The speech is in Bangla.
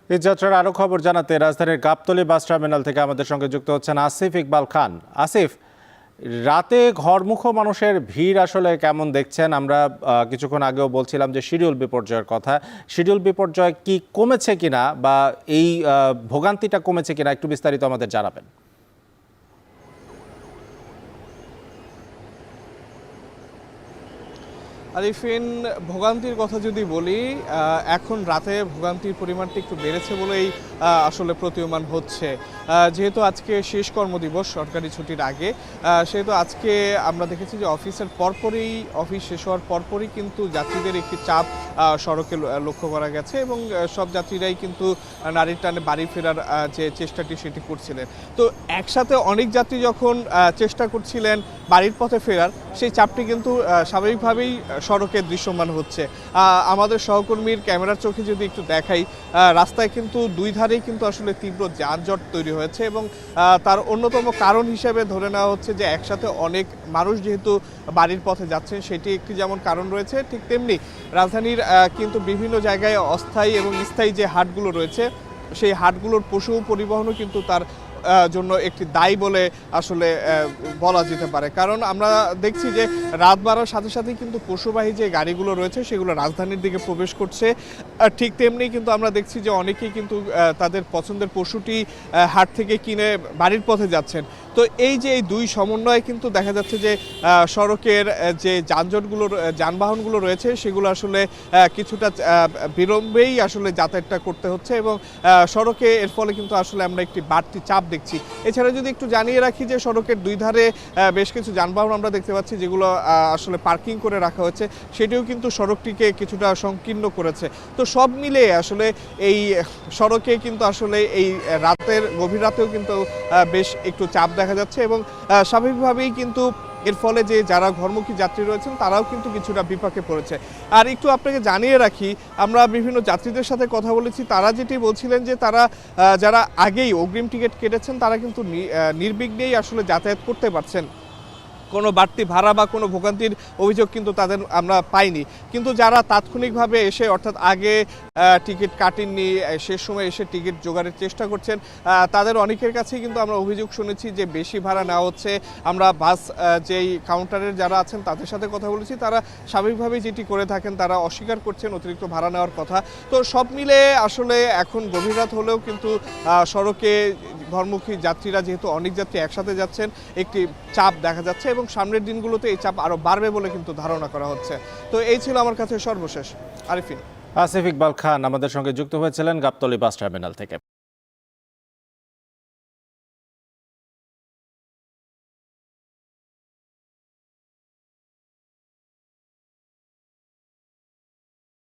এই যাত্রার আরো খবর জানাতে রাজধানীর গাবতলী বাস টার্মিনাল থেকে আমাদের সঙ্গে যুক্ত হচ্ছেন আসিফ ইকবাল খান। আসিফ, রাতে ঘরমুখ মানুষের ভিড় আসলে কেমন দেখছেন? আমরা কিছুক্ষণ আগেও বলছিলাম যে শিডিউল বিপর্যয়ের কথা। শিডিউল বিপর্যয় কি কমেছে কিনা বা এই ভোগান্তিটা কমেছে কিনা একটু বিস্তারিত আমাদের জানাবেন। আরিফিন, ভোগান্তির কথা যদি বলি, এখন রাতে ভোগান্তির পরিমাণটা একটু বেড়েছে বলেই আসলে প্রতীয়মান হচ্ছে। যেহেতু আজকে শেষ কর্মদিবস সরকারি ছুটির আগে, সেহেতু আজকে আমরা দেখেছি যে অফিস শেষ হওয়ার পরপরই কিন্তু যাত্রীদের একটি চাপ সড়কে লক্ষ্য করা গেছে এবং সব যাত্রীরাই কিন্তু নারীর টানে বাড়ি ফেরার যে চেষ্টাটি সেটি করছিলেন। তো একসাথে অনেক যাত্রী যখন চেষ্টা করছিলেন বাড়ির পথে ফেরার, সেই চাপটি কিন্তু স্বাভাবিকভাবেই সড়কে দৃশ্যমান হচ্ছে। আমাদের সহকর্মীর ক্যামেরার চোখে যদি একটু দেখাই, রাস্তায় কিন্তু দুই ধারেই কিন্তু আসলে তীব্র যানজট তৈরি হয়েছে এবং তার অন্যতম কারণ হিসেবে ধরে নেওয়া হচ্ছে যে একসাথে অনেক মানুষ যেহেতু বাড়ির পথে যাচ্ছেন, সেটি একটি যেমন কারণ রয়েছে, ঠিক তেমনি রাজধানীর কিন্তু বিভিন্ন জায়গায় অস্থায়ী এবং স্থায়ী যে হাটগুলো রয়েছে, সেই হাটগুলোর পশু পরিবহনও কিন্তু তার জন্য একটি দায়ী বলে আসলে বলা যেতে পারে। কারণ আমরা দেখছি যে রাত বাড়ার সাথে সাথেই কিন্তু পশুবাহী যে গাড়িগুলো রয়েছে সেগুলো রাজধানীর দিকে প্রবেশ করছে। ঠিক তেমনি কিন্তু আমরা দেখছি যে অনেকেই কিন্তু তাদের পছন্দের পশুটি হাট থেকে কিনে বাড়ির পথে যাচ্ছেন। তো এই যে এই দুই সমন্বয়ে কিন্তু দেখা যাচ্ছে যে সড়কের যে যানবাহনগুলো রয়েছে সেগুলো আসলে কিছুটা বিলম্বেই আসলে যাতায়াতটা করতে হচ্ছে এবং সড়কে এর ফলে কিন্তু আসলে আমরা একটি বাড়তি চাপ দেখছি। এছাড়া যদি একটু জানিয়ে রাখি যে সড়কের দুই ধারে বেশ কিছু যানবাহন আমরা দেখতে পাচ্ছি যেগুলো আসলে পার্কিং করে রাখা হচ্ছে, সেটিও কিন্তু সড়কটিকে কিছুটা সংকীর্ণ করেছে। তো সব মিলে আসলে এই সড়কে কিন্তু আসলে এই গভীর রাতেও কিন্তু বেশ একটু চাপ দেখা যাচ্ছে এবং স্বাভাবিকভাবেই কিন্তু এর ফলে যে যারা ঘরমুখী যাত্রী রয়েছেন তারাও কিন্তু কিছুটা বিপাকে পড়েছে। আর একটু আপনাকে জানিয়ে রাখি, আমরা বিভিন্ন যাত্রীদের সাথে কথা বলেছি, তারা যেটি বলছিলেন যে তারা যারা আগেই অগ্রিম টিকিট কেটেছেন তারা কিন্তু নির্বিঘ্নেই আসলে যাতায়াত করতে পারছেন। কোনো বাড়তি ভাড়া বা কোনো ভোগান্তির অভিযোগ কিন্তু তাদের আমরা পাইনি। কিন্তু যারা তাৎক্ষণিকভাবে এসে, অর্থাৎ আগে টিকিট কাটেননি, শেষ সময় এসে টিকিট জোগাড়ের চেষ্টা করছেন, তাদের অনেকের কাছেই কিন্তু আমরা অভিযোগ শুনেছি যে বেশি ভাড়া নেওয়া হচ্ছে। আমরা বাস যেই কাউন্টারের যারা আছেন তাদের সাথে কথা বলেছি, তারা স্বাভাবিকভাবেই যেটি করে থাকেন, তারা অস্বীকার করছেন অতিরিক্ত ভাড়া নেওয়ার কথা। তো সব মিলে আসলে এখন গভীর রাত হলেও কিন্তু সড়কে ঘরমুখী যাত্রীরা, যেহেতু অনেক যাত্রী একসাথে যাচ্ছেন, একটি চাপ দেখা যাচ্ছে এবং সামনের দিনগুলোতে এই চাপ আরো বাড়বে বলে কিন্তু ধারণা করা হচ্ছে। তো এই ছিল আমার কাছে সর্বশেষ। আরিফিন। আসিফ ইকবাল খান আমাদের সঙ্গে যুক্ত হয়েছিলেন গাবতলী বাস টার্মিনাল থেকে।